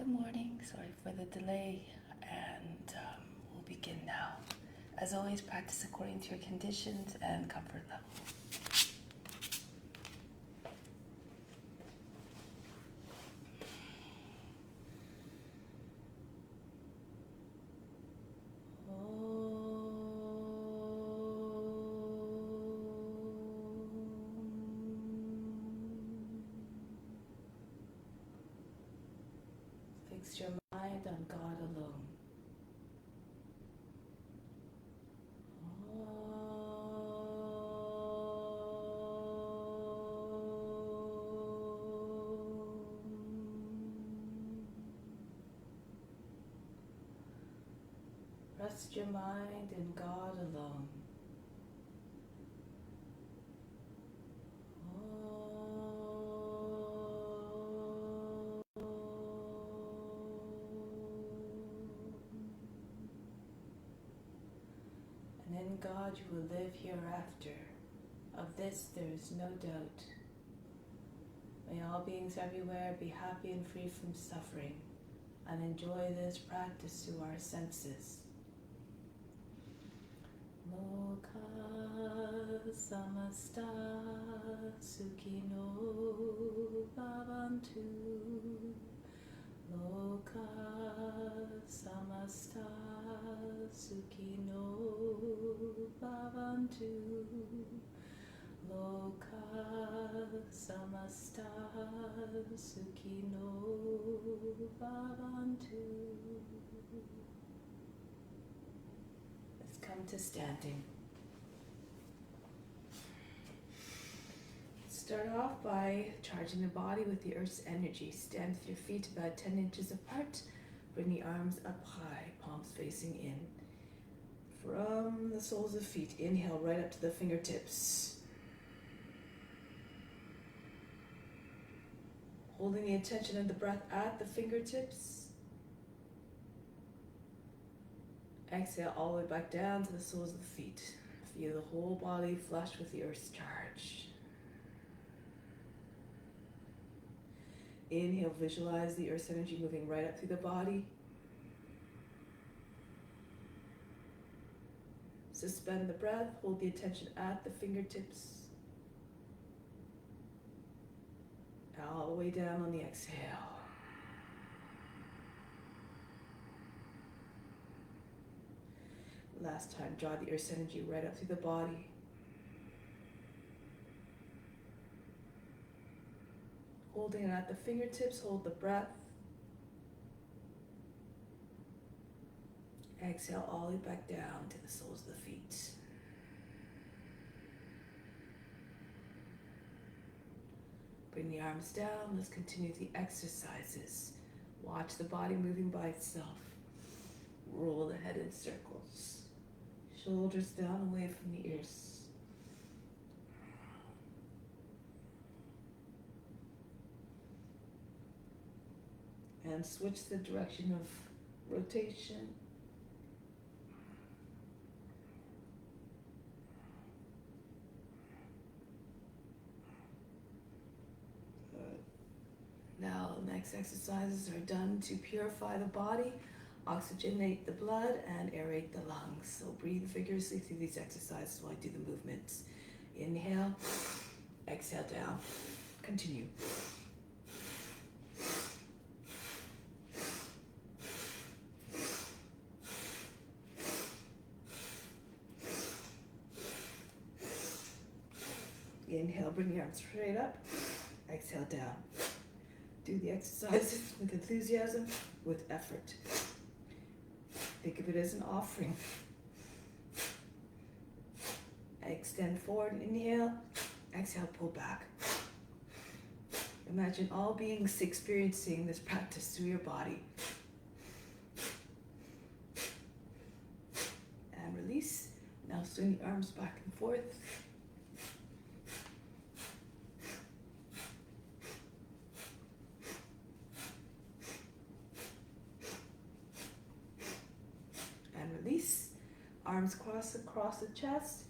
Good morning. Sorry for the delay, and we'll begin now. As always, practice according to your conditions and comfort level. Fix your mind on God alone. Rest your mind in God alone. And in God you will live hereafter. Of this there is no doubt. May all beings everywhere be happy and free from suffering, and enjoy this practice through our senses. Loka samasta sukhino bhavantu. Loka samasta sukhino bhavantu. Loka samasta sukhino bhavantu. Let's come to standing. Start off by charging the body with the earth's energy. Stand with your feet about 10 inches apart. Bring the arms up high, palms facing in. From the soles of the feet, inhale right up to the fingertips. Holding the attention of the breath at the fingertips. Exhale all the way back down to the soles of the feet. Feel the whole body flush with the earth's charge. Inhale, visualize the earth's energy moving right up through the body. Suspend the breath, hold the attention at the fingertips. All the way down on the exhale. Last time, draw the earth's energy right up through the body. Holding it at the fingertips, hold the breath. Exhale all the way back down to the soles of the feet. Bring the arms down. Let's continue the exercises. Watch the body moving by itself. Roll the head in circles. Shoulders down away from the ears. And switch the direction of rotation. Now, the next exercises are done to purify the body, oxygenate the blood, and aerate the lungs. So breathe vigorously through these exercises while I do the movements. Inhale, exhale down. Continue. Inhale, bring your arms straight up. Exhale down. Do the exercises with enthusiasm, with effort. Think of it as an offering. Extend forward, inhale. Exhale, pull back. Imagine all beings experiencing this practice through your body. And release. Now swing the arms back and forth. Release. Arms cross across the chest.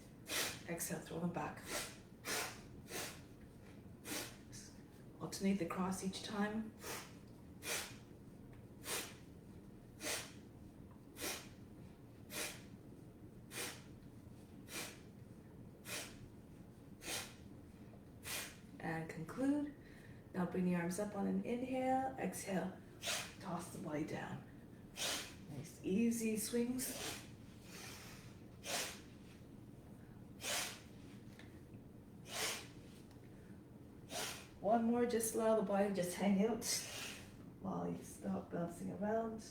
Exhale, throw them back. Alternate the cross each time. conclude. Now bring the arms up on an inhale. Exhale, toss the body down. Nice easy swings. One more, just allow the body to just hang out while you stop bouncing around.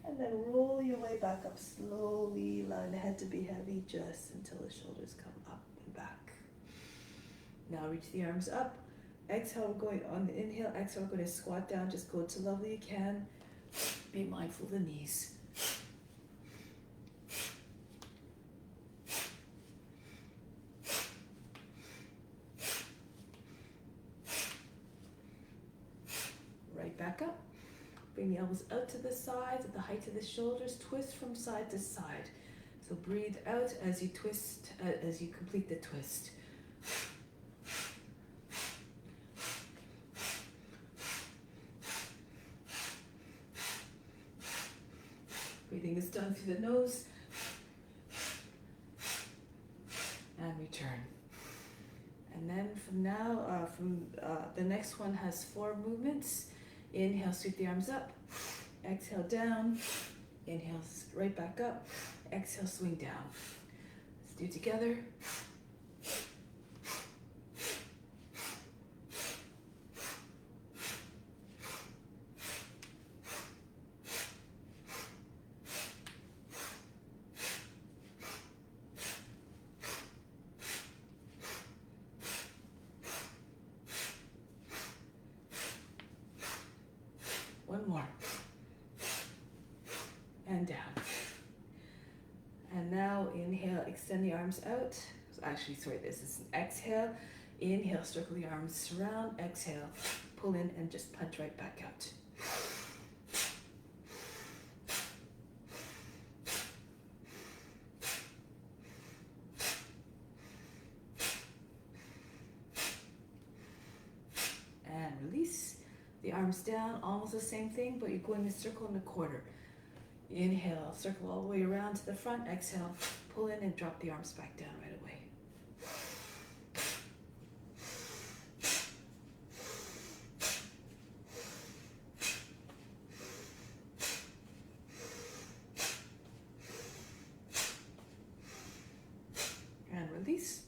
And then roll your way back up slowly, allowing the head to be heavy just until the shoulders come up and back. Now reach the arms up. Exhale, we're going on the inhale. Exhale, we're going to squat down. Just go to the level you can. Be mindful of the knees. Right back up. Bring the elbows out to the sides at the height of the shoulders. Twist from side to side. So breathe out as you twist, as you complete the twist. Breathing is done through the nose. And return. And then from now, the next one has 4 movements. Inhale, sweep the arms up. Exhale, down. Inhale, right back up. Exhale, swing down. Let's do it together. One more. And down. And now inhale, extend the arms out. Actually, sorry, this is an exhale. Inhale, circle the arms around. Exhale, pull in and just punch right back out. And release. The arms down, almost the same thing, but you're going to circle in a quarter. Inhale, circle all the way around to the front. Exhale, pull in and drop the arms back down right away. And release.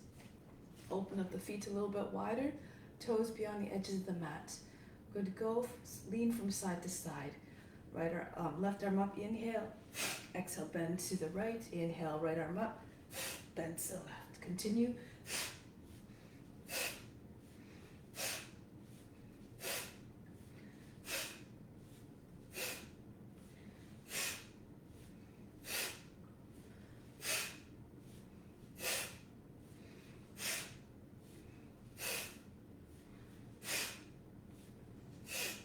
Open up the feet a little bit wider, toes beyond the edges of the mat. Good to go, lean from side to side. Right arm, left arm up, inhale. Exhale, bend to the right. Inhale, right arm up. Bend to the left. Continue.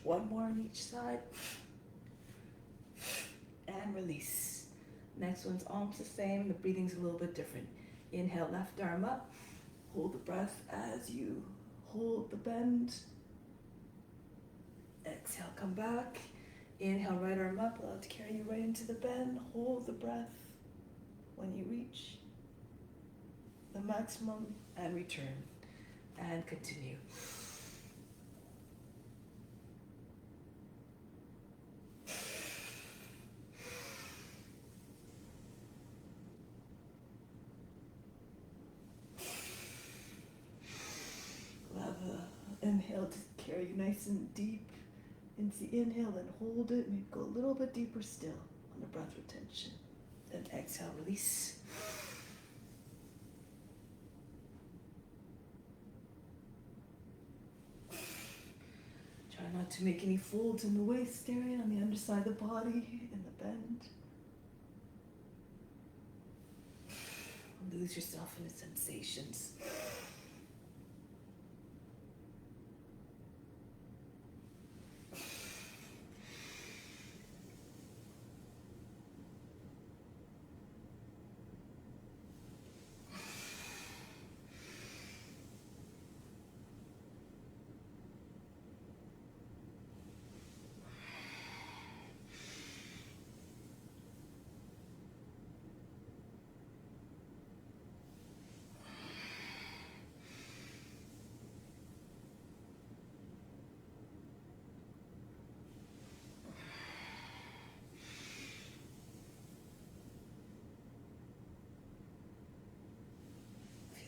One more on each side. And release. Next one's almost the same. The breathing's a little bit different. Inhale, left arm up. Hold the breath as you hold the bend. Exhale, come back. Inhale, right arm up. Allow it to carry you right into the bend. Hold the breath when you reach the maximum and return. And continue. Inhale to carry you nice and deep into the inhale, then hold it, maybe go a little bit deeper still on the breath retention. Then exhale, release. Try not to make any folds in the waist area, on the underside of the body, in the bend. Lose yourself in the sensations.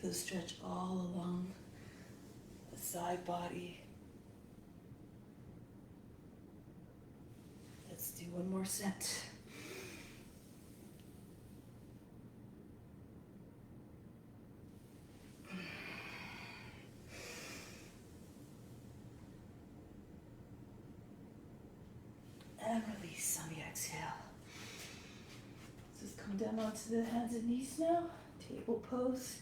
Feel the stretch all along the side body. Let's do one more set. And release on the exhale. Just come down onto the hands and knees now. Table pose.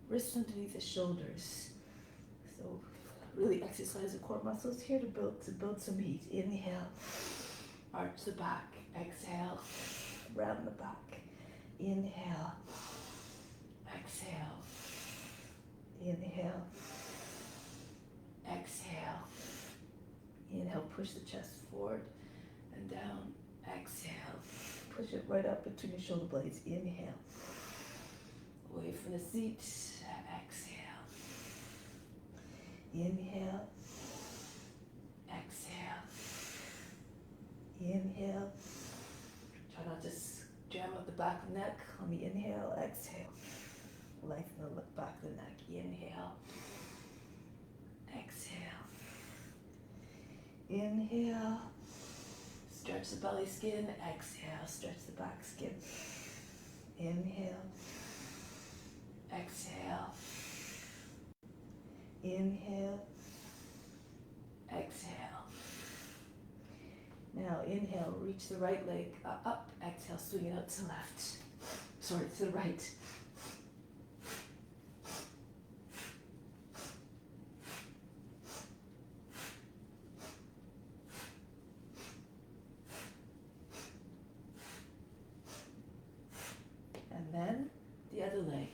Wrists underneath the shoulders. So really exercise the core muscles here to build some heat. Inhale. Arch the back. Exhale. Round the back. Inhale. Exhale. Inhale. Exhale. Inhale. Push the chest forward and down. Exhale. Push it right up between your shoulder blades. Inhale. Away from the seat. Exhale. Inhale. Exhale. Inhale. Try not to jam up the back of the neck. On the inhale, exhale. Lengthen the back of the neck. Inhale. Exhale. Inhale. Stretch the belly skin. Exhale. Stretch the back skin. Inhale. Exhale. Inhale. Exhale. Now inhale, reach the right leg up. Exhale, swing it out to the left. Sorry, to the right. And then the other leg.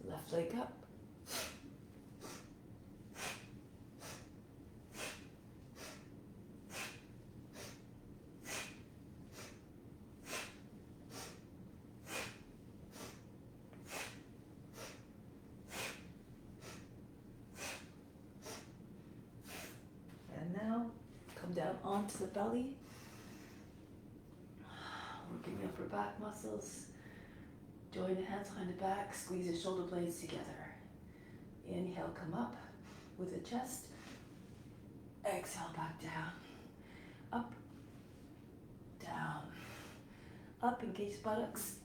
Left leg up. And now come down onto the belly. Working the upper back muscles. Join the hands behind the back, squeeze the shoulder blades together. Inhale, come up with the chest. Exhale, back down. Up, down. Up, engage buttocks.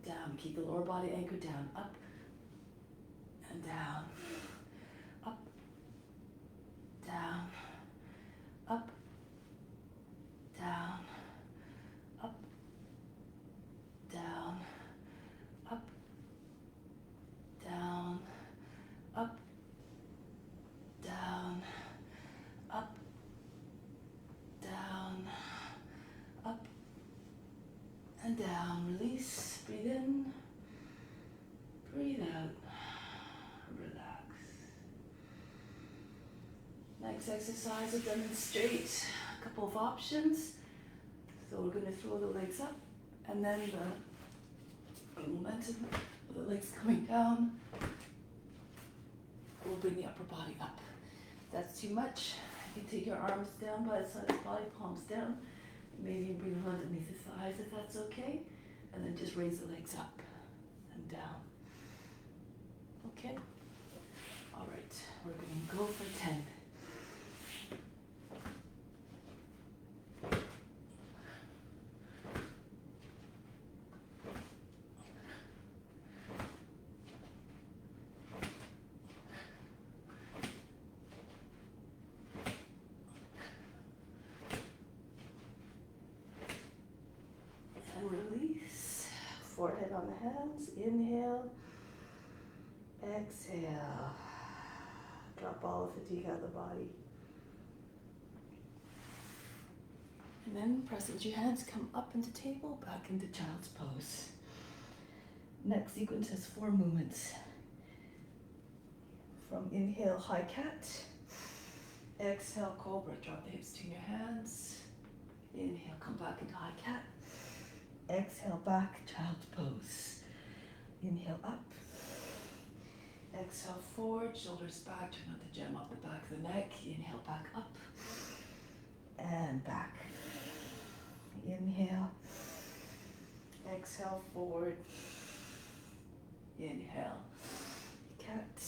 Down, keep the lower body anchored down. Up and down. Up, down. Up, down. Up, down. Up, down, up, down, up, down, up, and down. Release, breathe in, breathe out, relax. Next exercise will demonstrate a couple of options. So we're going to throw the legs up and then the momentum of the legs coming down will bring the upper body up. If that's too much, you can take your arms down by the side of the body, palms down. Maybe bring them underneath the thighs if that's okay. And then just raise the legs up and down. Okay? All right, we're going to go for 10. Release, forehead on the hands, inhale, exhale, drop all the fatigue out of the body. And then press into your hands, come up into table, back into child's pose. Next sequence has 4 movements. From inhale, high cat, exhale, cobra, drop the hips to your hands, inhale, come back into high cat, exhale, back, child's pose. Inhale, up. Exhale, forward, shoulders back, try not to jam up the back of the neck. Inhale, back up. And back. Inhale. Exhale, forward. Inhale. cat.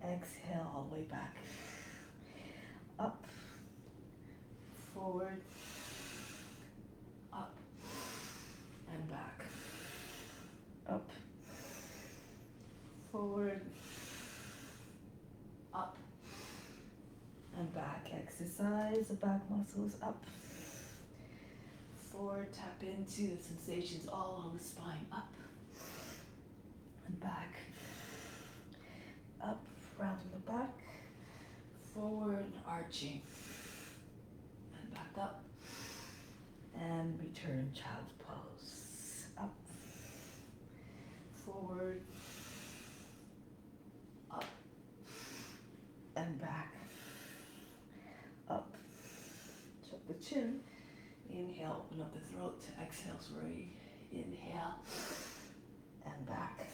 Exhale all the way back. Up, forward, up, and back. Up, forward, up, and back. Exercise the back muscles. Up, forward, tap into the sensations all along the spine. Up and back. Up, rounding the back. Forward, arching. And back up. And return child's pose. Up, forward, up, and back. Up, tuck the chin. Inhale, open up the throat. Exhale, slowly. Inhale, and back.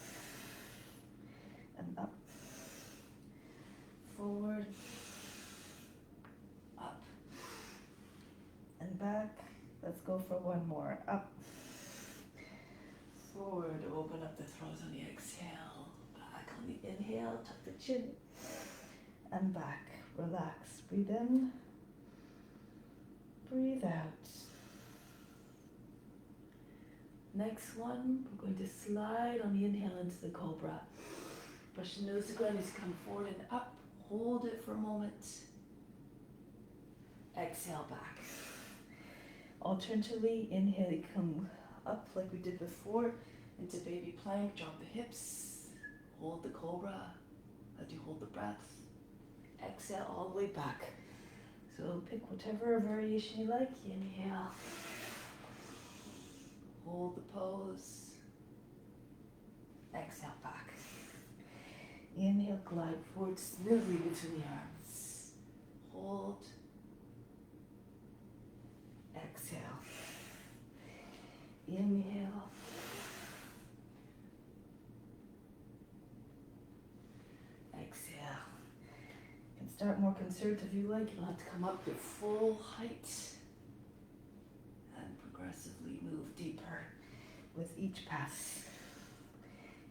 And up, forward, up, and back. Let's go for one more. Up, forward, open up the throat on the exhale. Back on the inhale, tuck the chin, and back. Relax, breathe in, breathe out. Next one, we're going to slide on the inhale into the Cobra. Brush the nose to ground as you come forward and up. Hold it for a moment. Exhale back. Alternatively, inhale, you come up like we did before into baby plank. Drop the hips. Hold the Cobra as you hold the breath. Exhale all the way back. So pick whatever variation you like. Inhale. Hold the pose. Exhale back. Inhale, glide forward smoothly between the arms. Hold. Exhale. Inhale. Exhale. You can start more conservative if you like. You don't have to come up to full height. And progressively move deeper with each pass.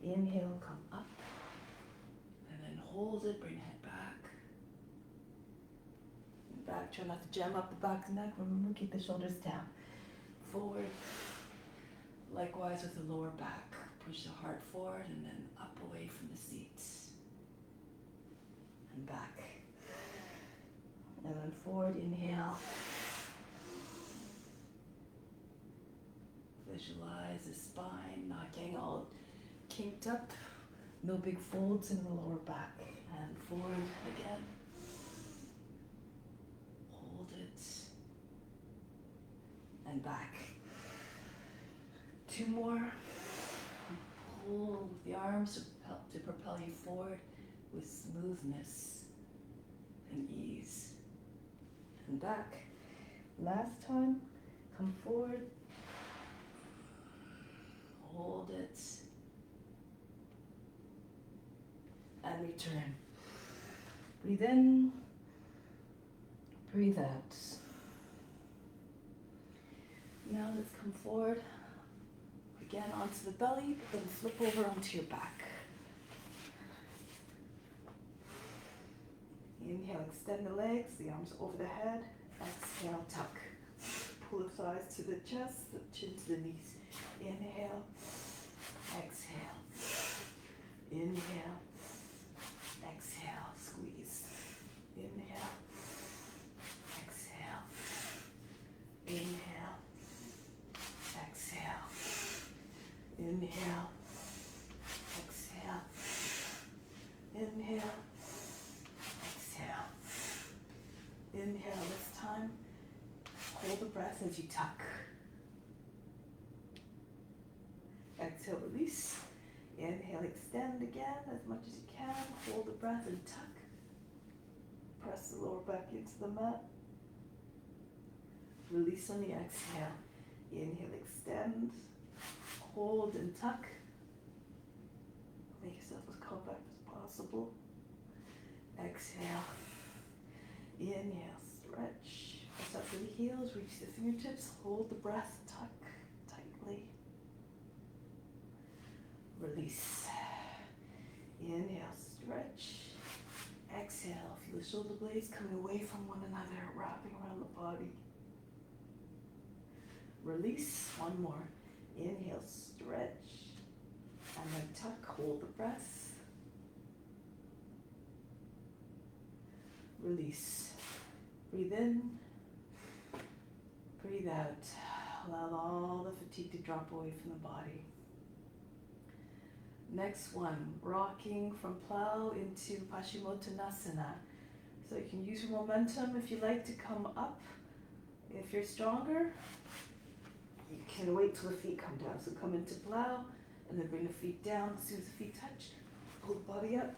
Inhale, come up. Hold it, bring head back. And back, try not to jam up the back and neck. Remember, keep the shoulders down. Forward. Likewise with the lower back. Push the heart forward and then up away from the seat. And back. And then forward, inhale. Visualize the spine not getting all kinked up. No big folds in the lower back. And forward again. Hold it. And back. Two more. Pull with the arms to propel you forward with smoothness and ease. And back. Last time. Come forward. Hold it. And return. Breathe in, breathe out. Now let's come forward, again onto the belly, but then flip over onto your back. Inhale, extend the legs, the arms over the head. Exhale, tuck. Pull the thighs to the chest, the chin to the knees. Inhale, exhale. Inhale. Exhale, squeeze. Inhale. Exhale. Inhale. Exhale. Inhale. Exhale. Inhale. Exhale. Inhale this time. Hold the breath as you tuck. Exhale, release. Inhale, extend again as much as you can. Hold the breath and tuck. Press the lower back into the mat. Release on the exhale. Inhale, extend. Hold and tuck. Make yourself as compact as possible. Exhale. Inhale, stretch. Press up to the heels, reach the fingertips. Hold the breath, tuck tightly. Release. Inhale, stretch. Exhale, feel the shoulder blades coming away from one another, wrapping around the body. Release, one more. Inhale, stretch, and then tuck, hold the breath. Release. Breathe in, breathe out. Allow all the fatigue to drop away from the body. Next one, rocking from plow into Paschimottanasana. So you can use your momentum if you like to come up. If you're stronger, you can wait till the feet come down. So come into plow and then bring the feet down. As soon as the feet touch, pull the body up,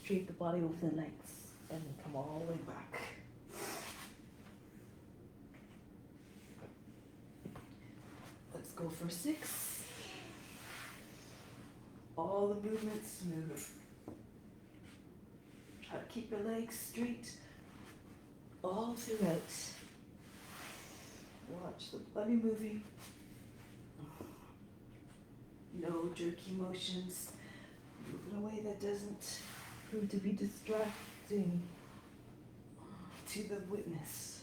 drape the body over the legs, and then come all the way back. Let's go for 6. All the movements smooth. Try to keep your legs straight all throughout. Watch the body moving. No jerky motions. Move in a way that doesn't prove to be distracting to the witness.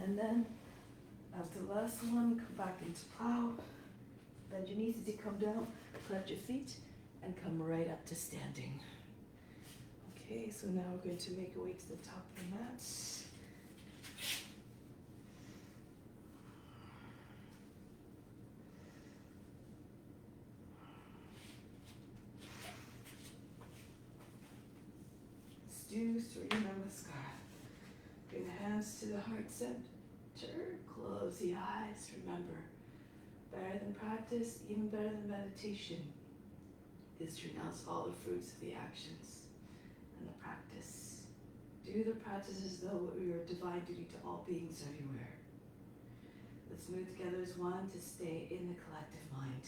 And then, after the last one, come back into plow. Bend your knees as you come down, plant your feet, and come right up to standing. Okay, so now we're going to make our way to the top of the mat. Let's do Surya Namaskar. Bring the hands to the heart center. Close the eyes. Remember, better than practice, even better than meditation, is to renounce all the fruits of the actions and the practice. Do the practice as though it were a divine duty to all beings everywhere. Let's move together as one to stay in the collective mind.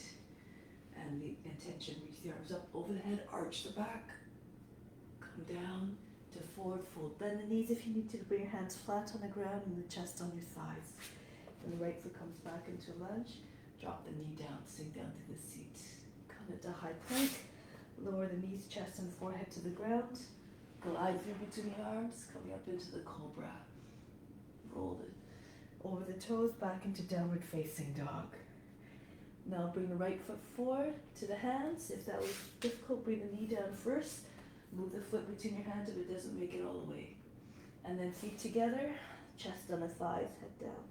And the intention, reach the arms up over the head, arch the back, come down to forward fold. Bend the knees if you need to bring your hands flat on the ground and the chest on your thighs. When the right foot comes back into lunge, drop the knee down, sink down to the seat. Come into high plank, lower the knees, chest and forehead to the ground. Glide through between the arms, coming up into the Cobra. Roll it over the toes, back into downward facing dog. Now bring the right foot forward to the hands. If that was difficult, bring the knee down first. Move the foot between your hands if it doesn't make it all the way. And then feet together, chest on the thighs, head down.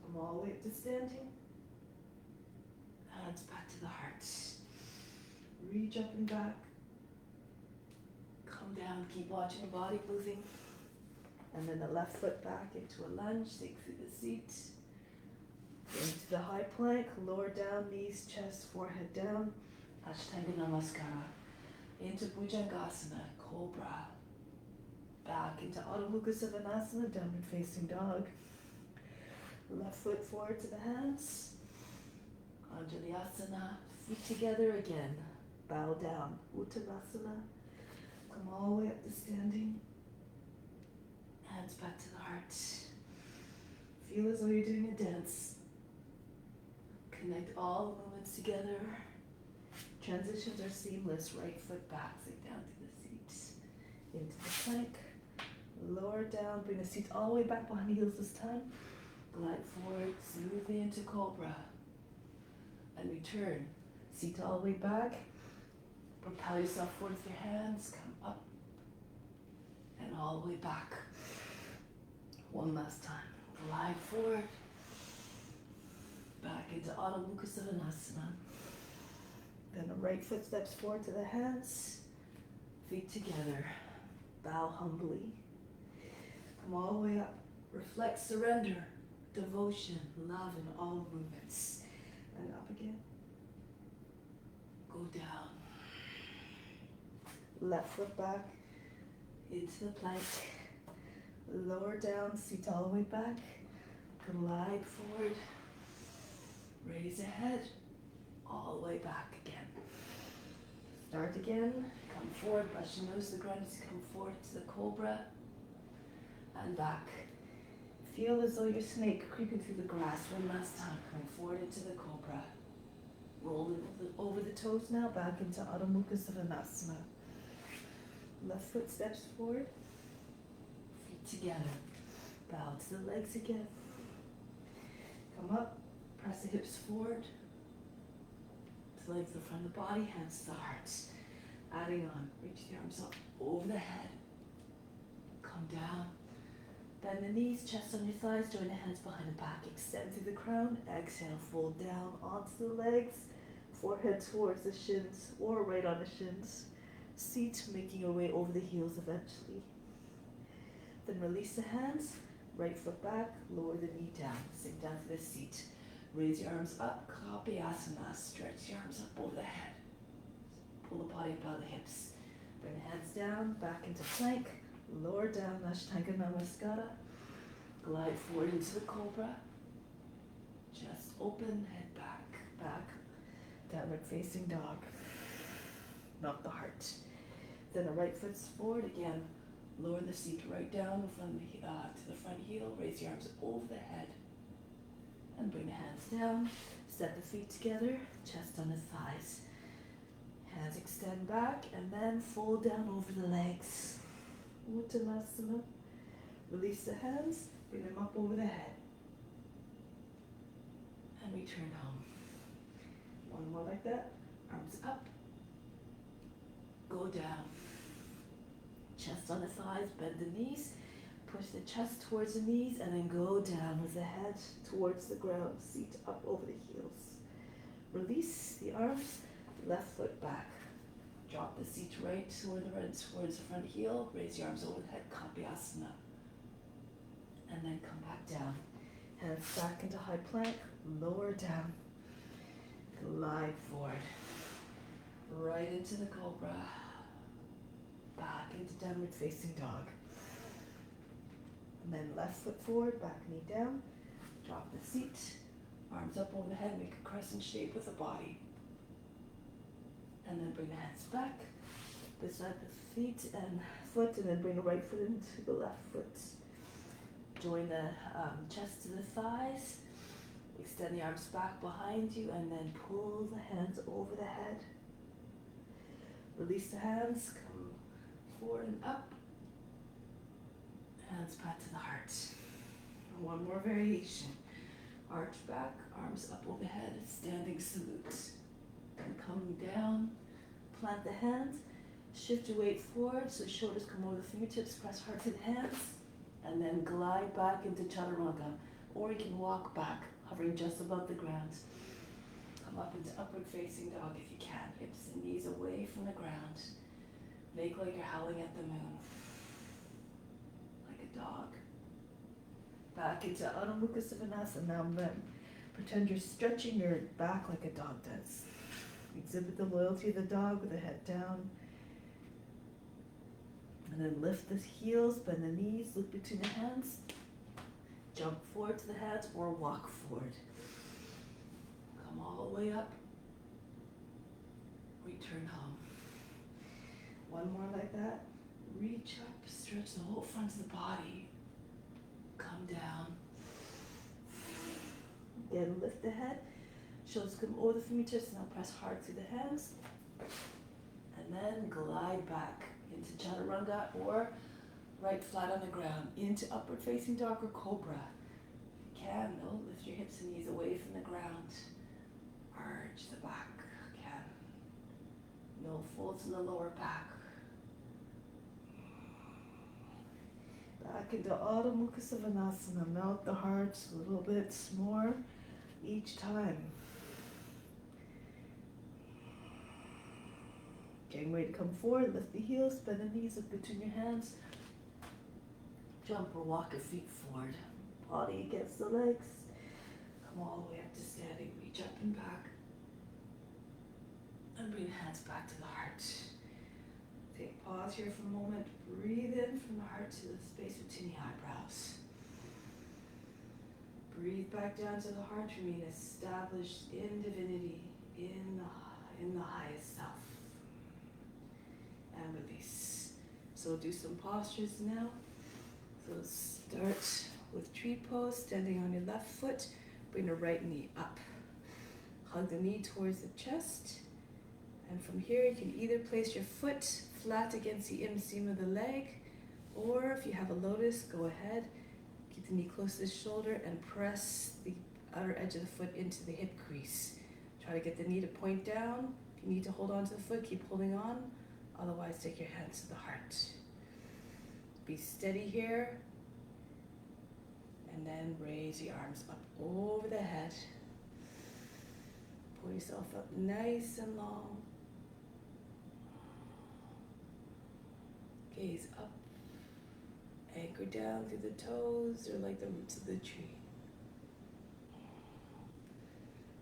Come all the way up to standing. Hands back to the heart. Reach up and back. Come down, keep watching the body moving. And then the left foot back into a lunge, sink through the seat. Into the high plank, lower down, knees, chest, forehead down. Ashtanga Namaskara. Into Bhujangasana, Cobra. Back into Adho Mukha Savasana, downward facing dog. Left foot forward to the hands. Anjalyasana, feet together again. Bow down, Uttanasana. Come all the way up to standing. Hands back to the heart. Feel as though you're doing a dance. Connect all the movements together. Transitions are seamless. Right foot back, sink down to the seat. Into the plank. Lower down, bring the seat all the way back behind the heels this time. Glide forward smoothly into Cobra. And return. Seat all the way back. Propel yourself forward with your hands. Come up. And all the way back. One last time. Glide forward. Back into Adho Mukha Savasana. Then the right foot steps forward to the hands. Feet together. Bow humbly. Come all the way up. Reflect surrender, devotion, love in all movements. And up again. Go down. Left foot back into the plank. Lower down, seat all the way back. Glide forward. Raise the head. All the way back again. Start again. Come forward. Brush your nose to the ground as you come forward to the Cobra. And back. Feel as though you're a snake creeping through the grass. One last time. Coming forward into the Cobra. Rolling over the toes now. Back into Adho Mukha Svanasana. Left foot steps forward. Feet together. Bow to the legs again. Come up. Press the hips forward. The legs in front of the body. Hands to the heart. Adding on. Reach the arms up over the head. Come down. Bend the knees, chest on your thighs, join the hands behind the back, extend through the crown, exhale, fold down onto the legs, forehead towards the shins or right on the shins, seat making your way over the heels eventually. Then release the hands, right foot back, lower the knee down, sink down to the seat. Raise your arms up, copy asanas, stretch your arms up over the head. Pull the body up out of the hips. Bring the hands down, back into plank. Lower down, Ashtanga Namaskara. Glide forward into the Cobra. Chest open, head back, back. Downward facing dog. Not the heart. Then the right foot's forward again. Lower the seat right down from to the front heel. Raise your arms over the head. And bring the hands down. Step the feet together, chest on the thighs. Hands extend back and then fold down over the legs. Uttanasana. Release the hands, bring them up over the head. And return home. One more like that. Arms up. Go down. Chest on the thighs, bend the knees. Push the chest towards the knees and then go down with the head towards the ground. Seat up over the heels. Release the arms, left foot back. Drop the seat right towards the front heel. Raise your arms over the head, Kapyasana. And then come back down. Hands back into high plank. Lower down. Glide forward. Right into the Cobra. Back into downward facing dog. And then left foot forward, back knee down. Drop the seat. Arms up over the head. Make a crescent shape with the body. And then bring the hands back, beside the feet and foot, and then bring the right foot into the left foot. Join the chest to the thighs, extend the arms back behind you, and then pull the hands over the head. Release the hands, come forward and up, hands back to the heart. One more variation. Arch back, arms up over the head, standing salute. And coming down, plant the hands, shift your weight forward so shoulders come over the fingertips, press hard to the hands, and then glide back into Chaturanga. Or you can walk back, hovering just above the ground. Come up into upward facing dog if you can. Hips and knees away from the ground. Make like you're howling at the moon. Like a dog. Back into Adho Mukha Svanasana. Now pretend you're stretching your back like a dog does. Exhibit the loyalty of the dog with the head down. And then lift the heels, bend the knees, look between the hands. Jump forward to the hands or walk forward. Come all the way up. Return home. One more like that. Reach up, stretch the whole front of the body. Come down. Again, lift the head. Shoulders come over the fingertips, now press hard through the hands. And then glide back into Chaturanga or right flat on the ground into upward facing dog or Cobra. If you can, though, lift your hips and knees away from the ground. Arch the back, again. No folds in the lower back. Back into Adho Mukha Svanasana. Melt the heart a little bit more each time. Getting ready to come forward, lift the heels, bend the knees, look between your hands. Jump or walk your feet forward. Body against the legs. Come all the way up to standing. Reach up and back. And bring the hands back to the heart. Take a pause pause here for a moment. Breathe in from the heart to the space between the eyebrows. Breathe back down to the heart. Remain established in divinity, in the highest self. And release. So do some postures now. So start with tree pose, standing on your left foot. Bring the right knee up. Hug the knee towards the chest. And from here, you can either place your foot flat against the inseam of the leg, or if you have a lotus, go ahead. Keep the knee close to the shoulder and press the outer edge of the foot into the hip crease. Try to get the knee to point down. If you need to hold on to the foot, keep holding on. Otherwise, take your hands to the heart. Be steady here. And then raise the arms up over the head. Pull yourself up nice and long. Gaze up. Anchor down through the toes or like the roots of the tree.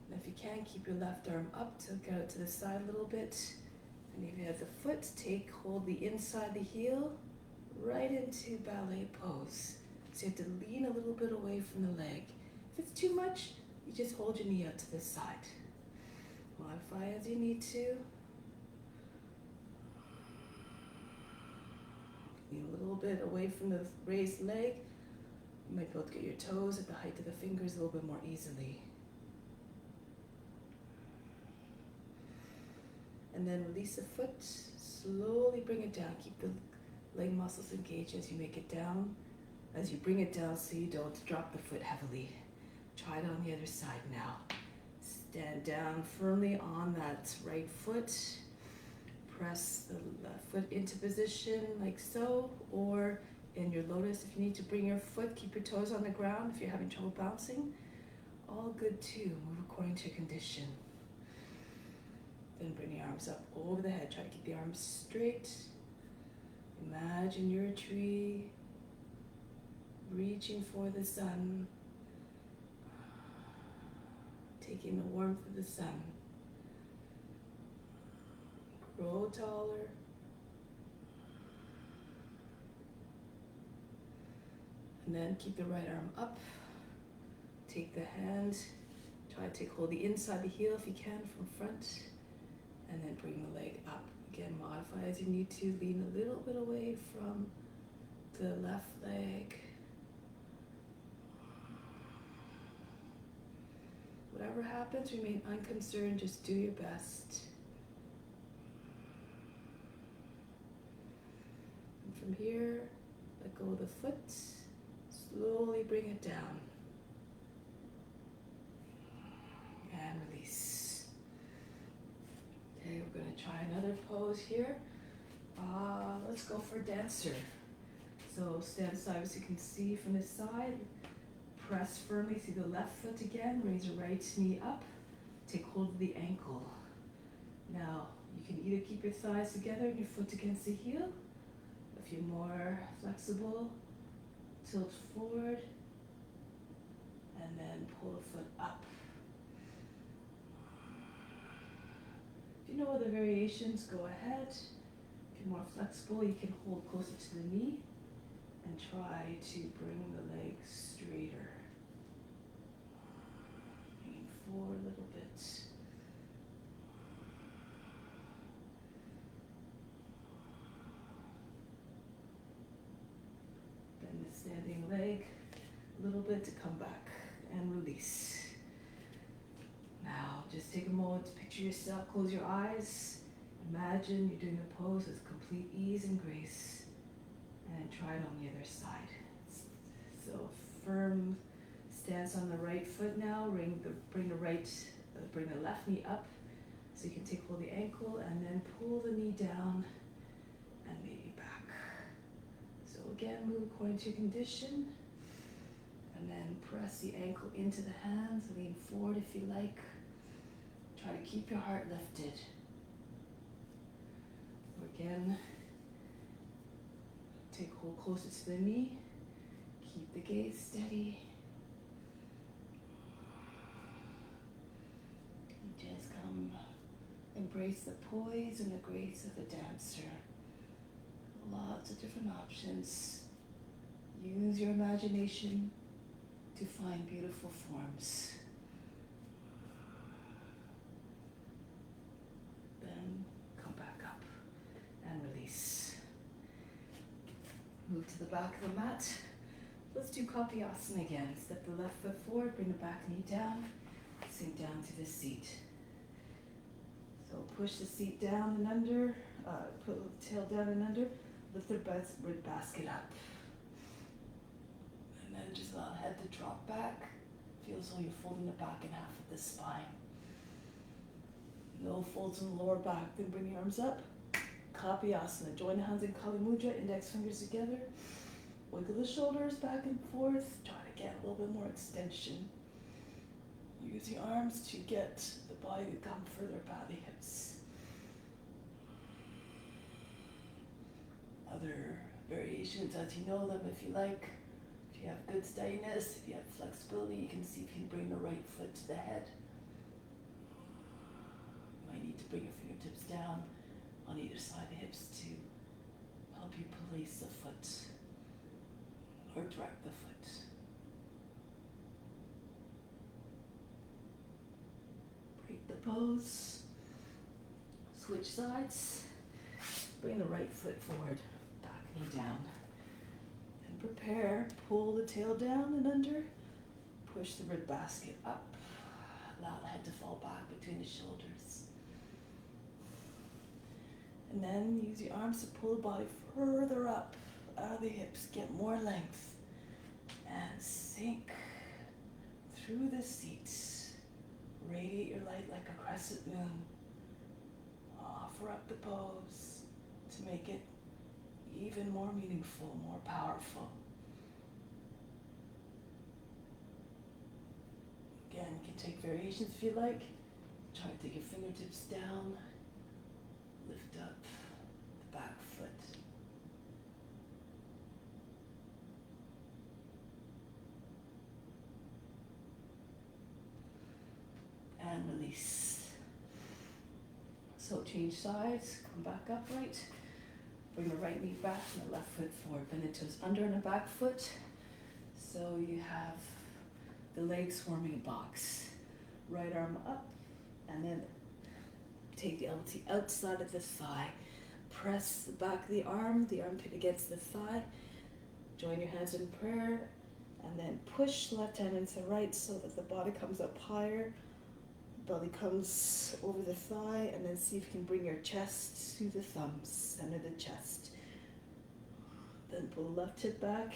And if you can, keep your left arm up, tilt it out to the side a little bit. And if you have the foot, hold the inside the heel right into ballet pose. So you have to lean a little bit away from the leg. If it's too much, you just hold your knee out to the side. Modify as you need to. Lean a little bit away from the raised leg. You might be able to get your toes at the height of the fingers a little bit more easily. And then release the foot. Slowly bring it down. Keep the leg muscles engaged as you make it down. As you bring it down so you don't drop the foot heavily. Try it on the other side now. Stand down firmly on that right foot. Press the left foot into position like so, or in your lotus if you need to bring your foot, keep your toes on the ground if you're having trouble bouncing. All good too, move according to your condition. Then bring the arms up over the head, try to keep the arms straight. Imagine you're a tree, reaching for the sun, taking the warmth of the sun. Grow taller. And then keep the right arm up. Take the hand, try to hold the inside the heel if you can from front. And then bring the leg up. Again, modify as you need to. Lean a little bit away from the left leg. Whatever happens, remain unconcerned. Just do your best. And from here, let go of the foot. Slowly bring it down. And release. Okay, we're going to try another pose here. Let's go for dancer. So stand aside as you can see from this side. Press firmly through the left foot again. Raise your right knee up. Take hold of the ankle. Now, you can either keep your thighs together and your foot against the heel. If you're more flexible, tilt forward and then pull the foot up. If you know other variations, go ahead. If you're more flexible, you can hold closer to the knee and try to bring the legs straighter. Lean forward a little bit. Bend the standing leg a little bit to come back and release. Now, just take a moment to picture yourself, close your eyes. Imagine you're doing the pose with complete ease and grace. And try it on the other side. So firm stance on the right foot now. Bring the left knee up so you can take hold of the ankle and then pull the knee down and maybe back. So again, move according to your condition. And then press the ankle into the hands. Lean forward if you like. Try to keep your heart lifted. Again, take hold closer to the knee. Keep the gaze steady. And just come embrace the poise and the grace of the dancer. Lots of different options. Use your imagination to find beautiful forms. Then come back up and release. Move to the back of the mat. Let's do asana again. Step the left foot forward, bring the back knee down, sink down to the seat. So push the seat down and under, put the tail down and under, lift the rib basket up. And then just allow the head to drop back. Feels like you're folding the back in half of the spine. No folds in the lower back. Then bring the arms up. Asana. Join the hands in Kali Mudra, index fingers together. Wiggle the shoulders back and forth. Try to get a little bit more extension. Use the arms to get the body to come further by the hips. Other variations as you know them if you like. If you have good steadiness, if you have flexibility, you can see if you can bring the right foot to the head. You might need to bring your fingertips down on either side of the hips to help you place the foot or direct the foot. Break the pose. Switch sides. Bring the right foot forward, back knee down. And prepare, pull the tail down and under. Push the rib basket up. Allow the head to fall back between the shoulders. And then use your arms to pull the body further up out of the hips. Get more length. And sink through the seat. Radiate your light like a crescent moon. Offer up the pose to make it even more meaningful, more powerful. Again, you can take variations if you like. Try to take your fingertips down. Lift up the back foot. And release. So change sides, come back upright. Bring the right knee back and the left foot forward. Bend the toes under and the back foot. So you have the legs forming a box. Right arm up and then take the elbow outside of the thigh. Press the back of the armpit against the thigh. Join your hands in prayer and then push the left hand into the right so that the body comes up higher. Belly comes over the thigh and then see if you can bring your chest to the thumbs, center the chest. Then pull the left hip back,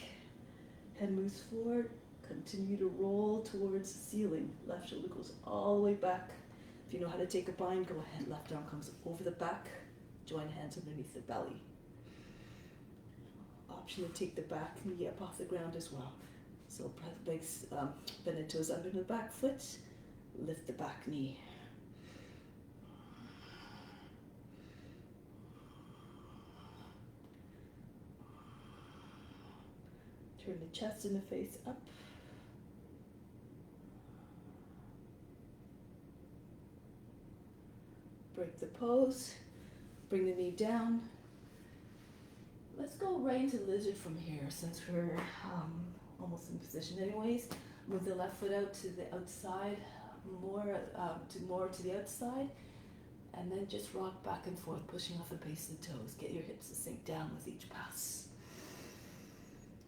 head moves forward, continue to roll towards the ceiling. Left shoulder goes all the way back. If you know how to take a bind, go ahead. Left arm comes over the back, join hands underneath the belly. Option to take the back knee up off the ground as well. So bend the toes under the back foot. Lift the back knee. Turn the chest and the face up. Break the pose. Bring the knee down. Let's go right into lizard from here since we're almost in position anyways. Move the left foot out to the outside. More to the outside, and then just rock back and forth, pushing off the base of the toes. Get your hips to sink down with each pass.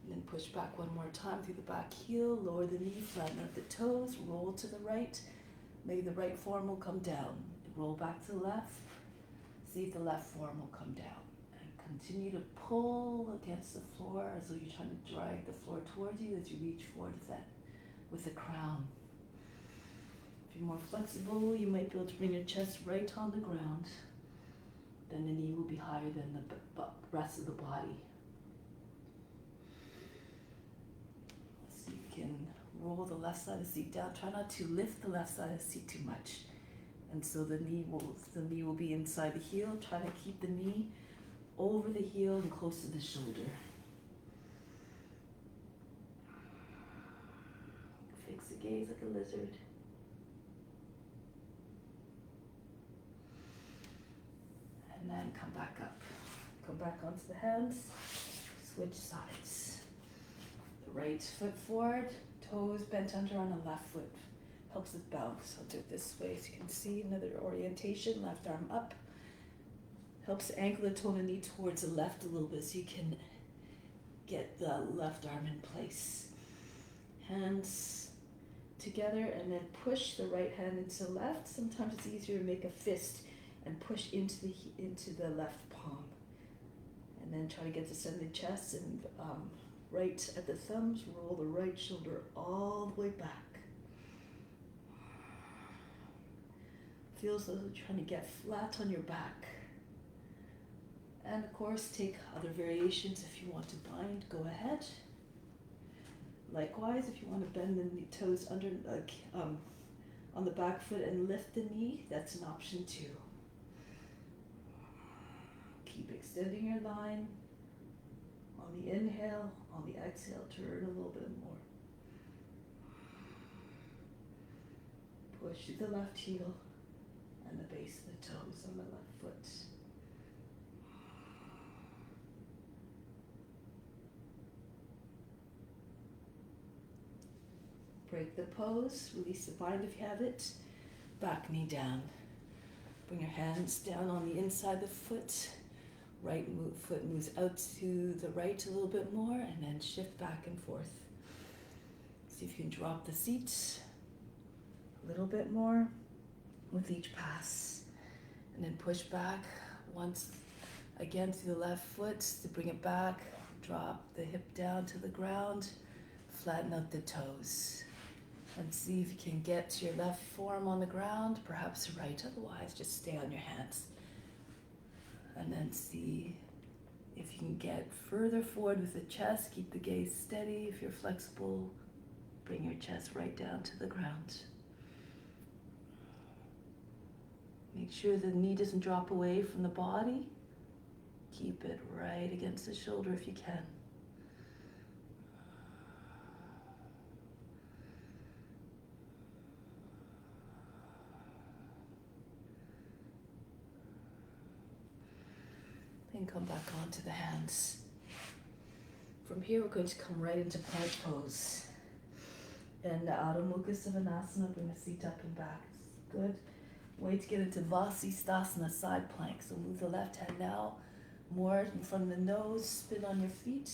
And then push back one more time through the back heel, lower the knee, flatten out the toes, roll to the right. Maybe the right form will come down. Roll back to the left. See if the left form will come down. And continue to pull against the floor as though you're trying to drag the floor towards you as you reach forward with the crown. If you're more flexible, you might be able to bring your chest right on the ground. Then the knee will be higher than the rest of the body. So you can roll the left side of the seat down. Try not to lift the left side of the seat too much. And so the knee will be inside the heel. Try to keep the knee over the heel and close to the shoulder. Fix the gaze like a lizard. And then come back back onto the hands. Switch sides. The right foot forward, toes bent under on the left foot. Helps it bounce. I'll do it this way so you can see another orientation. Left arm up. Helps angle the toe and knee towards the left a little bit so you can get the left arm in place. Hands together and then push the right hand into the left. Sometimes it's easier to make a fist and push into the left palm. And then try to get the center of the chest and right at the thumbs, roll the right shoulder all the way back. Feels as though you're trying to get flat on your back. And of course, take other variations if you want to bind, go ahead. Likewise, if you want to bend the toes under on the back foot and lift the knee, that's an option too. Keep extending your line. On the inhale, on the exhale, turn a little bit more. Push through the left heel and the base of the toes on the left foot. Break the pose, release the bind if you have it. Back knee down. Bring your hands down on the inside of the foot. Right foot moves out to the right a little bit more and then shift back and forth. See if you can drop the seat a little bit more with each pass. And then push back once again through the left foot to bring it back. Drop the hip down to the ground. Flatten out the toes. And see if you can get your left forearm on the ground, perhaps right, otherwise just stay on your hands. And then see if you can get further forward with the chest, keep the gaze steady. If you're flexible, bring your chest right down to the ground. Make sure the knee doesn't drop away from the body. Keep it right against the shoulder if you can. And come back onto the hands. From here, we're going to come right into plank pose. And the Adho Mukha Svanasana, bring the seat up and back. Good. Way to get into Vasisthasana, side plank. So move the left hand now, more in front of the nose, spin on your feet,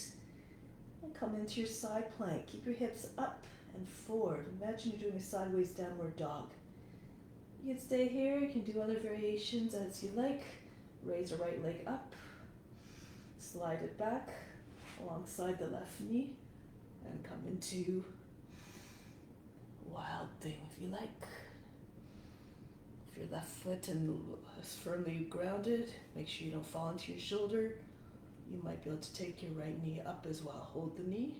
and come into your side plank. Keep your hips up and forward. Imagine you're doing a sideways downward dog. You can stay here, you can do other variations as you like. Raise the right leg up. Slide it back alongside the left knee and come into wild thing if you like. If your left foot is firmly grounded, make sure you don't fall into your shoulder. You might be able to take your right knee up as well. Hold the knee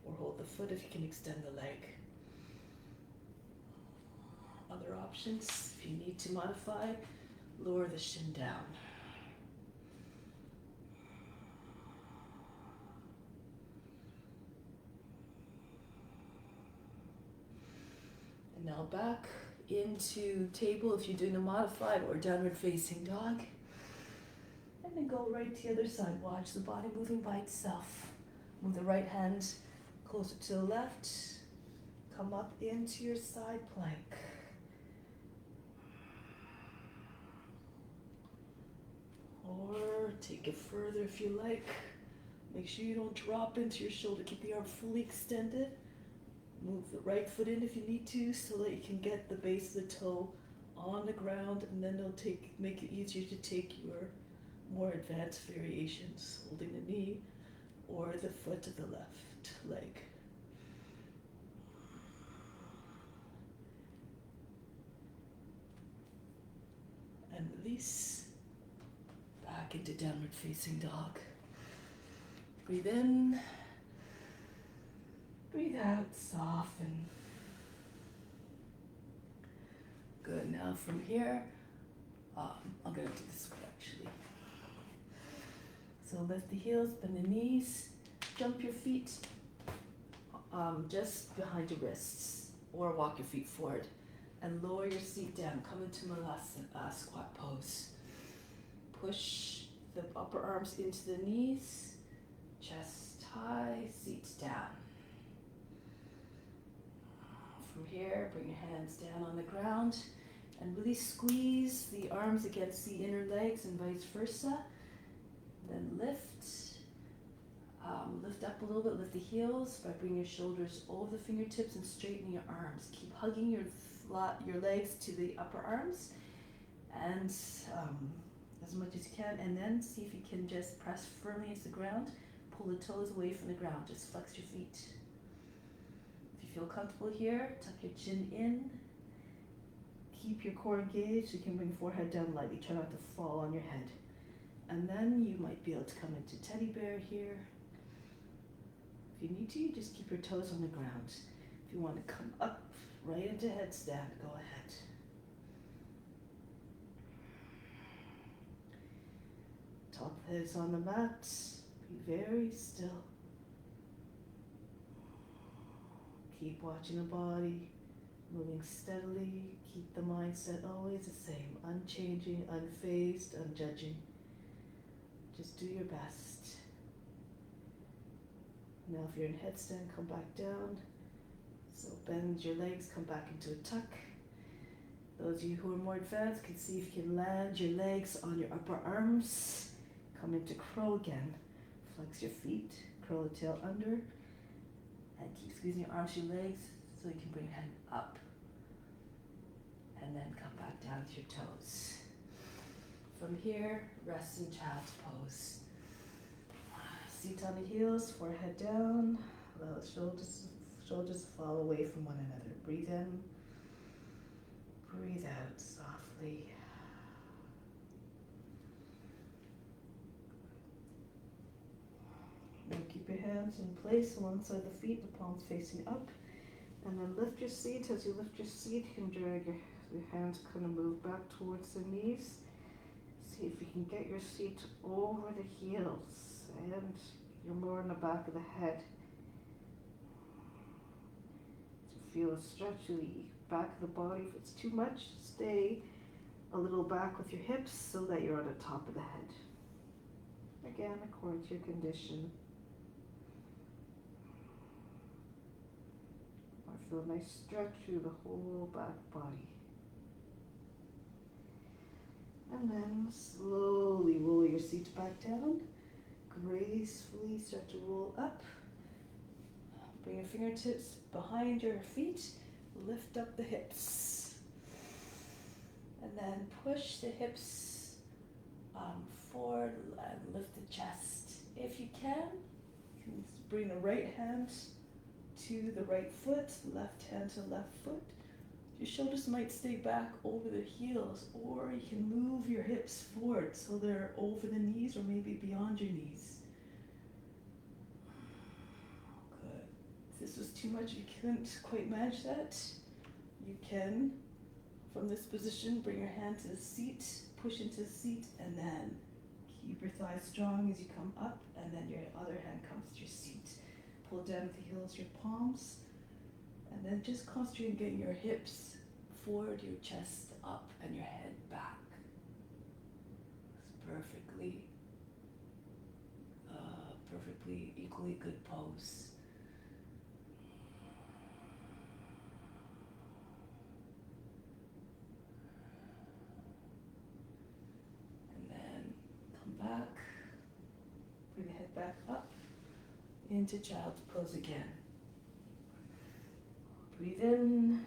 or hold the foot if you can extend the leg. Other options, if you need to modify, lower the shin down. And now back into table if you're doing a modified or downward facing dog. And then go right to the other side. Watch the body moving by itself. Move the right hand closer to the left. Come up into your side plank. Or take it further if you like. Make sure you don't drop into your shoulder. Keep the arm fully extended. Move the right foot in if you need to so that you can get the base of the toe on the ground, and then it'll make it easier to take your more advanced variations, holding the knee or the foot of the left leg. And release. Back into downward facing dog. Breathe in. Breathe out, soften. Good, now from here, I'm going to do this one actually. So lift the heels, bend the knees, jump your feet just behind your wrists, or walk your feet forward, and lower your seat down. Come into Malasana, squat pose. Push the upper arms into the knees, chest high, seat down. From here, bring your hands down on the ground and really squeeze the arms against the inner legs and vice versa. Then lift. Lift up a little bit, lift the heels by bringing your shoulders over the fingertips and straightening your arms. Keep hugging your legs to the upper arms and as much as you can, and then see if you can just press firmly into the ground. Pull the toes away from the ground, just flex your feet. If you feel comfortable here, tuck your chin in. Keep your core engaged. You can bring forehead down lightly. Try not to fall on your head. And then you might be able to come into teddy bear here. If you need to, just keep your toes on the ground. If you want to come up right into headstand, go ahead. Top of the head is on the mat. Be very still. Keep watching the body, moving steadily. Keep the mindset always the same, unchanging, unfazed, unjudging. Just do your best. Now if you're in headstand, come back down. So bend your legs, come back into a tuck. Those of you who are more advanced can see if you can land your legs on your upper arms. Come into crow again. Flex your feet, curl the tail under, and keep squeezing your arms to your legs so you can bring your hand up. And then come back down to your toes. From here, rest in child's pose. Seat on the heels, forehead down, allow the shoulders to fall away from one another. Breathe in, breathe out softly. Now keep your hands in place alongside the feet, the palms facing up. And then lift your seat. As you lift your seat, you can drag your hands kind of move back towards the knees. See if you can get your seat over the heels. And you're more in the back of the head. To feel a stretch to the back of the body. If it's too much, stay a little back with your hips so that you're on the top of the head. Again, according to your condition. Or feel a nice stretch through the whole back body. And then slowly roll your seat back down. Gracefully start to roll up. Bring your fingertips behind your feet. Lift up the hips. And then push the hips forward and lift the chest. If you can bring the right hand to the right foot, left hand to left foot. Your shoulders might stay back over the heels, or you can move your hips forward so they're over the knees or maybe beyond your knees. Good. If this was too much, you couldn't quite manage that, you can, from this position, bring your hand to the seat, push into the seat, and then keep your thighs strong as you come up, and then your other hand comes to your seat. Pull down with the heels, your palms, and then just concentrate on getting your hips forward, your chest up, and your head back. It's perfectly equally good pose. And then come back, bring the head back up into child's pose again. Breathe in,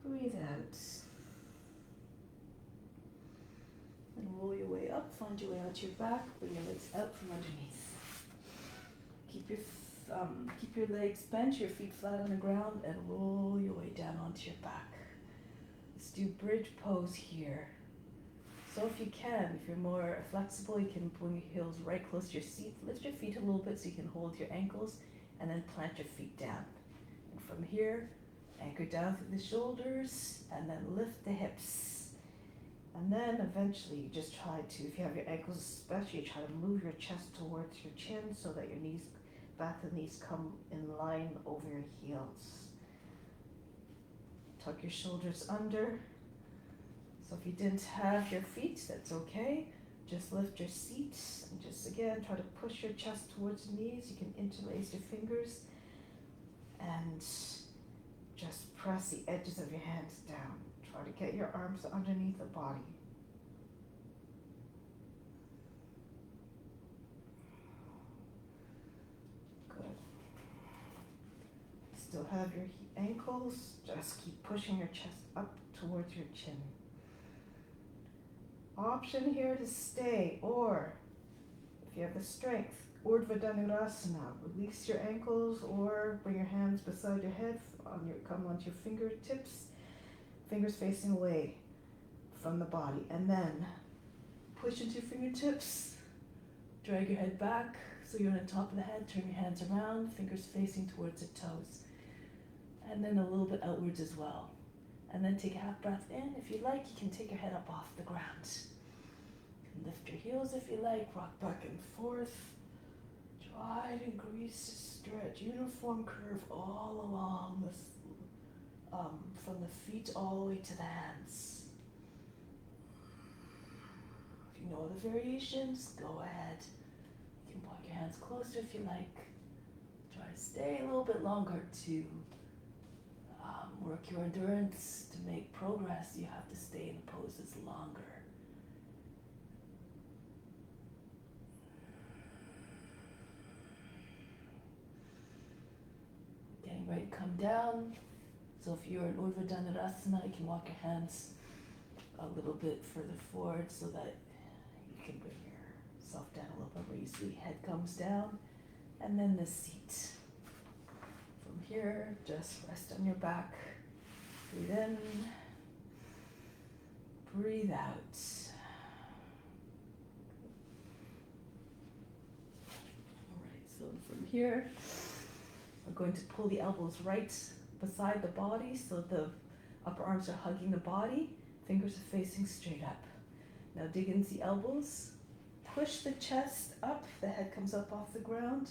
breathe out. And roll your way up, find your way onto your back, bring your legs out from underneath. Keep your legs bent, your feet flat on the ground, and roll your way down onto your back. Let's do bridge pose here. So if you can, if you're more flexible, you can bring your heels right close to your seat. Lift your feet a little bit so you can hold your ankles, and then plant your feet down. And from here, anchor down through the shoulders, and then lift the hips. And then eventually you just try to, if you have your ankles especially, try to move your chest towards your chin so that your knees, back of the knees come in line over your heels. Tuck your shoulders under. So if you didn't have your feet, that's okay. Just lift your seat and just again try to push your chest towards your knees. You can interlace your fingers and just press the edges of your hands down. Try to get your arms underneath the body. Good. Still have your ankles. Just keep pushing your chest up towards your chin. Option here to stay, or if you have the strength, Urdhva Dhanurasana. Release your ankles or bring your hands beside your head. Come onto your fingertips, fingers facing away from the body. And then push into your fingertips. Drag your head back so you're on the top of the head. Turn your hands around, fingers facing towards the toes. And then a little bit outwards as well. And then take a half breath in. If you like, you can take your head up off the ground. Lift your heels if you like. Rock back and forth. Try to increase the stretch. Uniform curve all along this, from the feet all the way to the hands. If you know other variations, go ahead. You can walk your hands closer if you like. Try to stay a little bit longer to work your endurance. To make progress, you have to stay in the poses longer. Getting ready to come down. So if you're in Urdhva Dhanurasana, you can walk your hands a little bit further forward so that you can bring yourself down a little bit more easily. Head comes down, and then the seat. From here, just rest on your back. Breathe in, breathe out. All right, so from here, we're going to pull the elbows right beside the body so the upper arms are hugging the body, fingers are facing straight up. Now dig into the elbows, push the chest up, the head comes up off the ground,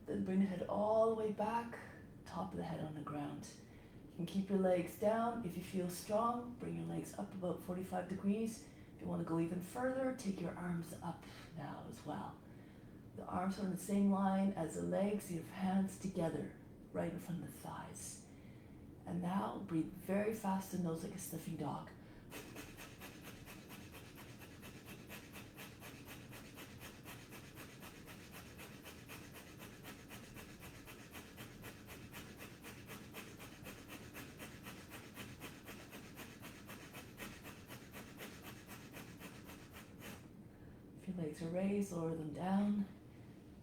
then bring the head all the way back, top of the head on the ground. You can keep your legs down. If you feel strong, bring your legs up about 45 degrees. If you want to go even further, take your arms up now as well. The arms are on the same line as the legs, your hands together, right in front of the thighs. And now breathe very fast in the nose like a sniffing dog. If your legs are raised, lower them down.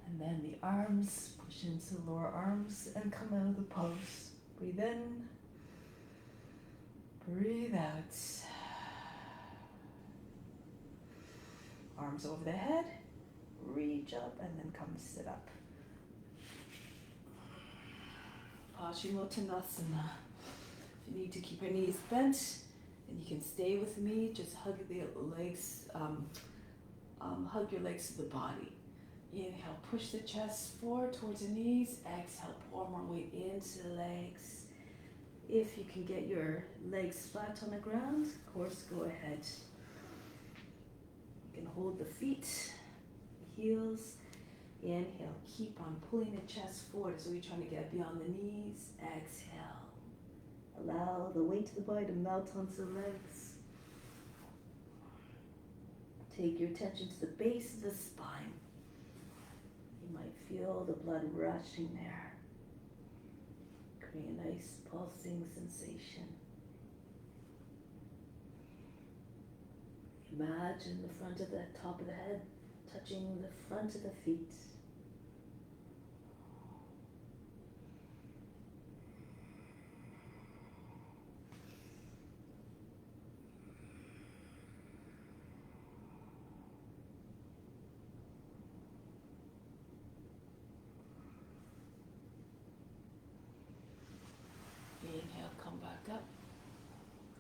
And then the arms, push into the lower arms and come out of the pose. Breathe in, breathe out. Arms over the head, reach up and then come sit up. Paschimottanasana. If you need to keep your knees bent, and you can stay with me, just hug the legs, hug your legs to the body. Inhale, push the chest forward towards the knees. Exhale, pour more weight into the legs. If you can get your legs flat on the ground, of course, go ahead. You can hold the feet, the heels. Inhale, keep on pulling the chest forward. So you're trying to get beyond the knees. Exhale. Allow the weight of the body to melt onto the legs. Take your attention to the base of the spine. You might feel the blood rushing there. Create a nice pulsing sensation. Imagine the front of the top of the head touching the front of the feet. Inhale, come back up.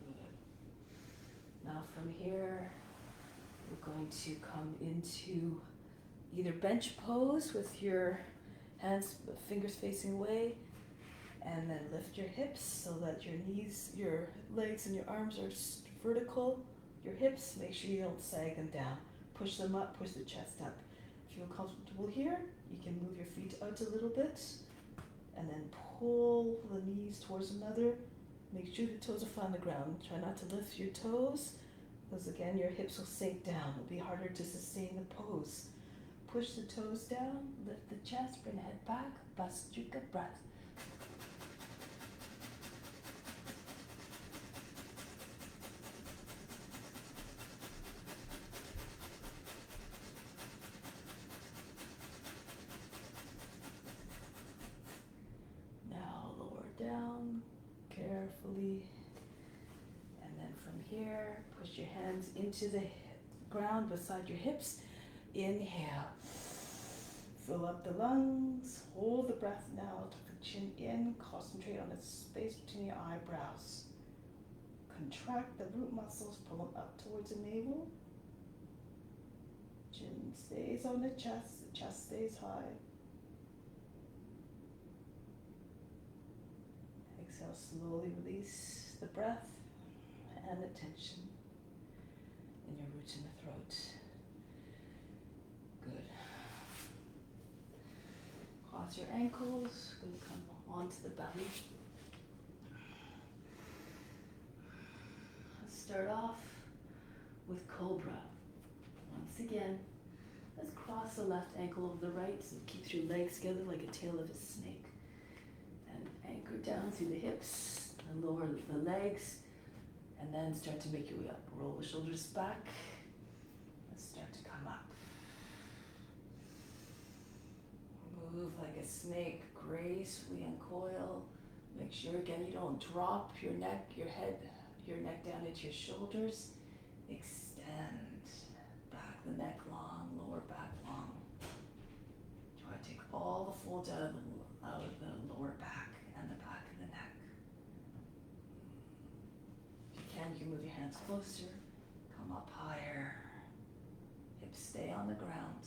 Good. Now from here, we're going to come into either bench pose with your hands, fingers facing away, and then lift your hips so that your knees, your legs and your arms are vertical. Your hips, make sure you don't sag them down. push them up, push the chest up. If you feel comfortable here, you can move your feet out a little bit and then pull the knees towards another. Make sure the toes are flat on the ground. Try not to lift your toes, because again, your hips will sink down. It'll be harder to sustain the pose. Push the toes down, lift the chest, bring the head back, Bhastrika breath. Now lower down carefully, and then from here, push your hands into the ground beside your hips. Inhale, fill up the lungs, hold the breath now, tuck the chin in, concentrate on the space between your eyebrows. Contract the root muscles, pull them up towards the navel. Chin stays on the chest stays high. Exhale, slowly release the breath and the tension in your roots in the throat. Good. Cross your ankles, going to come onto the belly. Let's start off with Cobra. Once again, let's cross the left ankle over the right, so keep your legs together like a tail of a snake. And anchor down through the hips and lower the legs, and then start to make your way up. Roll the shoulders back. Let's start to come up. Move like a snake, gracefully uncoil. Make sure again you don't drop your neck, your neck down into your shoulders. Extend back the neck long, lower back long. Try to take all the folds out of the lower back and the back of the neck. If you can move your hands closer, come up higher. Hips stay on the ground.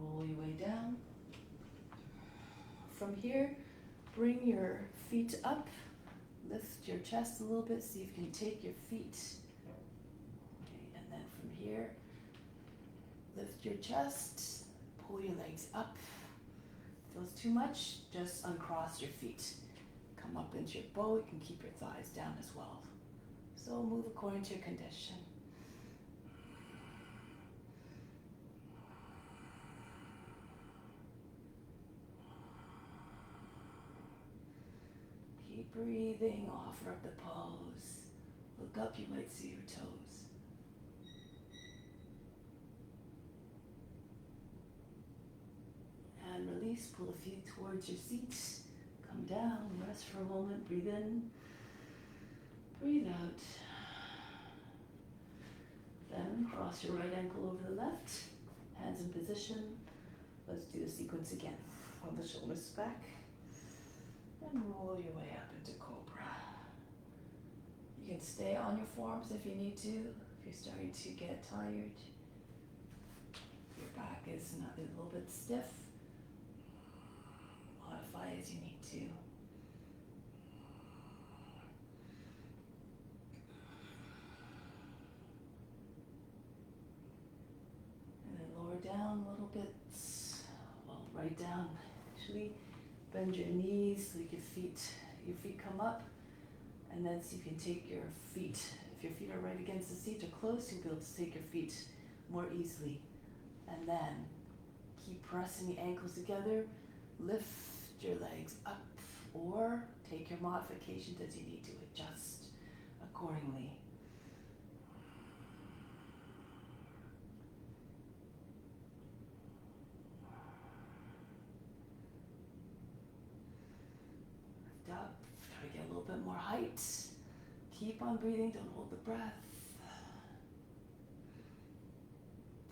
Roll your way down. From here, bring your feet up. Lift your chest a little bit, see if you can take your feet. Okay, and then from here, lift your chest, pull your legs up. If it feels too much, just uncross your feet. Come up into your bow, you can keep your thighs down as well. So move according to your condition. Keep breathing, offer up the pose. Look up, you might see your toes. And release, pull the feet towards your seat. Come down, rest for a moment, breathe in, breathe out. Then cross your right ankle over the left, hands in position. Let's do the sequence again. Hold the shoulders back and roll your way up into Cobra. You can stay on your forearms if you need to. If you're starting to get tired, your back is not a little bit stiff, modify as you need to. And then lower down a little bit, well, right down actually. Bend your knees so your feet come up, and then see if you can take your feet. If your feet are right against the seat or close, you'll be able to take your feet more easily. And then keep pressing the ankles together, lift your legs up, or take your modifications as you need to adjust accordingly. Up, try to get a little bit more height. Keep on breathing, don't hold the breath.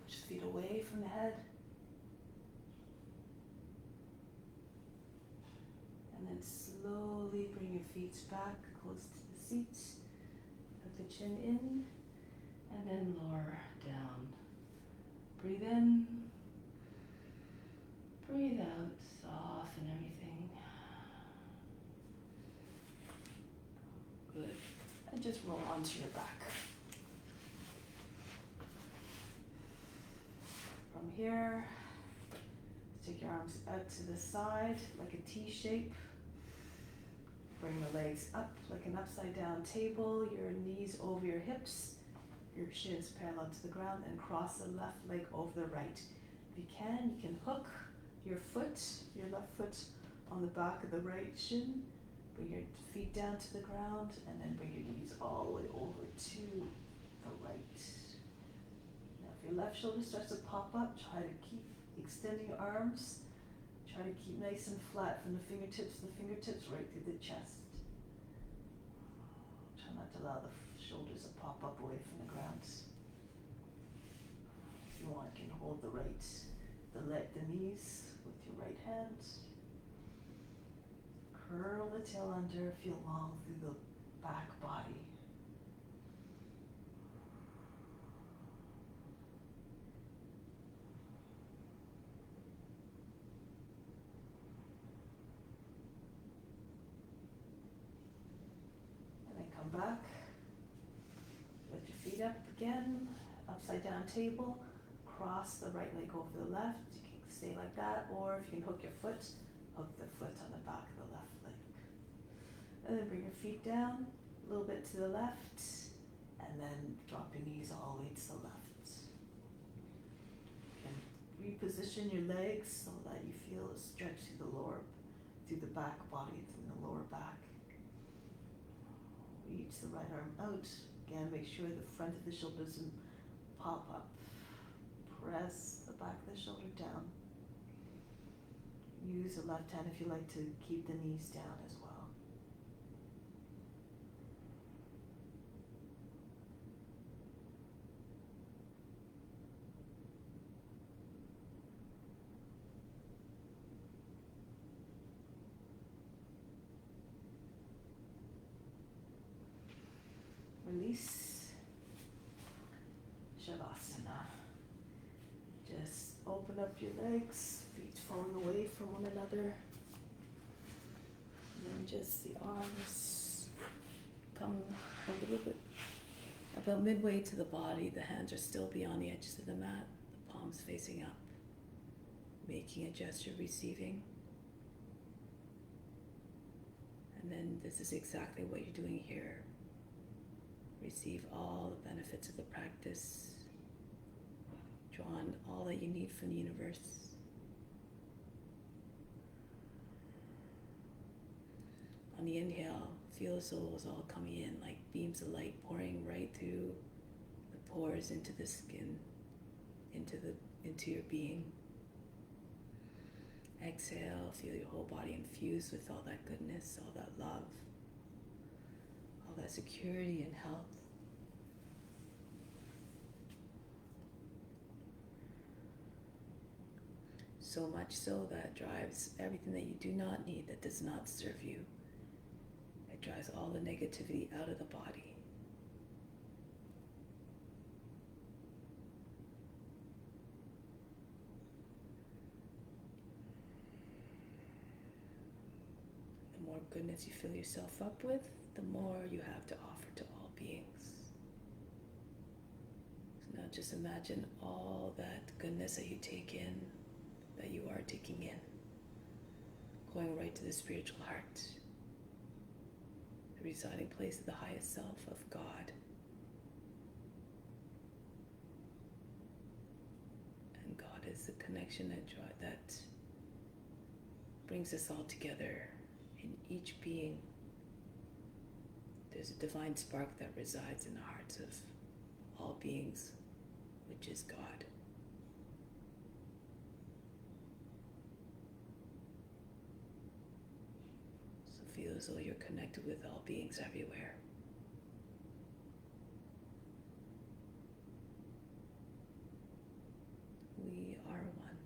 Push the feet away from the head. And then slowly bring your feet back close to the seat. Put the chin in, and then lower down. Breathe in, breathe out, soften everything. Good. And just roll onto your back. here. Take your arms out to the side like a T shape. Bring the legs up like an upside down table, your knees over your hips, your shins parallel to the ground, and cross the left leg over the right. If you can hook your left foot on the back of the right shin, bring your feet down to the ground, and then bring your knees all the way over to the right. Now if your left shoulder starts to pop up, try to keep extending your arms. Try to keep nice and flat from the fingertips right through the chest. Try not to allow the shoulders to pop up away from the ground. If you want, you can hold the knees with your right hand. Curl the tail under, feel long through the back body. Back, lift your feet up again, upside down table, cross the right leg over the left. You can stay like that, or if you can hook your foot, hook the foot on the back of the left leg. And then bring your feet down a little bit to the left, and then drop your knees all the way to the left. And reposition your legs so that you feel a stretch through the back body, through the lower back. Reach the right arm out. Again, make sure the front of the shoulder doesn't pop up. Press the back of the shoulder down. Use the left hand if you like to keep the knees down as well. Release. Shavasana. Just open up your legs, feet falling away from one another. And then just the arms come a little bit about midway to the body. The hands are still beyond the edges of the mat, the palms facing up. Making a gesture, receiving. And then this is exactly what you're doing here. Receive all the benefits of the practice. Draw on all that you need from the universe. On the inhale, feel the souls all coming in like beams of light pouring right through the pores into the skin, into your being. Exhale, feel your whole body infused with all that goodness, all that love, all that security and health. So much so that drives everything that you do not need, that does not serve you. It drives all the negativity out of the body. The more goodness you fill yourself up with, the more you have to offer to all beings. So now just imagine all that goodness that you take in, that you are taking in, going right to the spiritual heart, the residing place of the highest self of God. And God is the connection that brings us all together. In each being, there's a divine spark that resides in the hearts of all beings, which is God. Feel as though you're connected with all beings everywhere. We are one.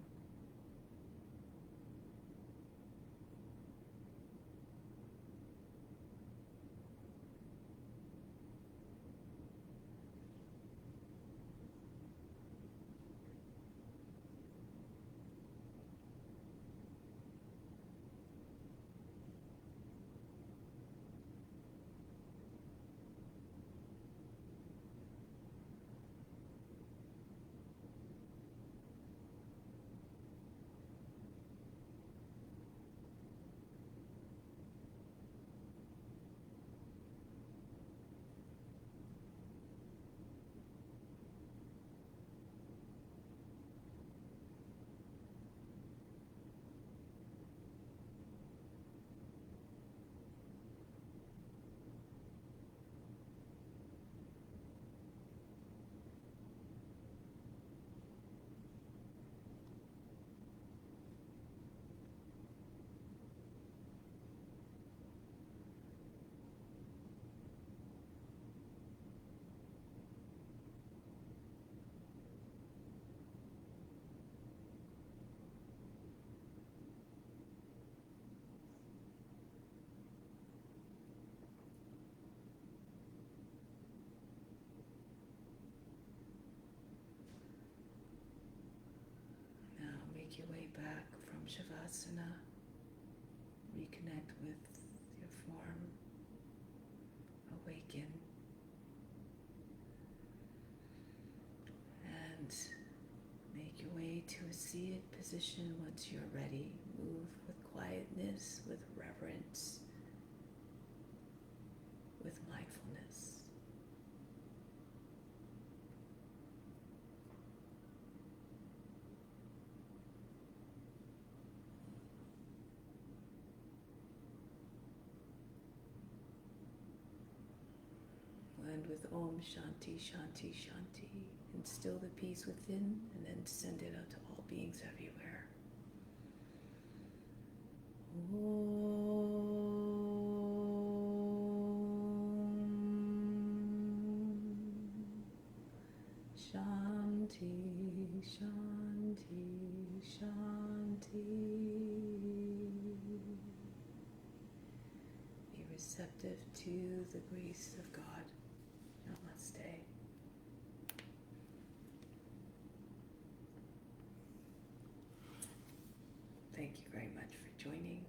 Make your way back from Shavasana. Reconnect with your form. Awaken. And make your way to a seated position once you're ready. Move with quietness, with reverence, with mindfulness. And with Om Shanti, Shanti, Shanti, instill the peace within and then send it out to all beings everywhere. Om Shanti, Shanti, Shanti. Be receptive to the grace of God. Namaste. Thank you very much for joining.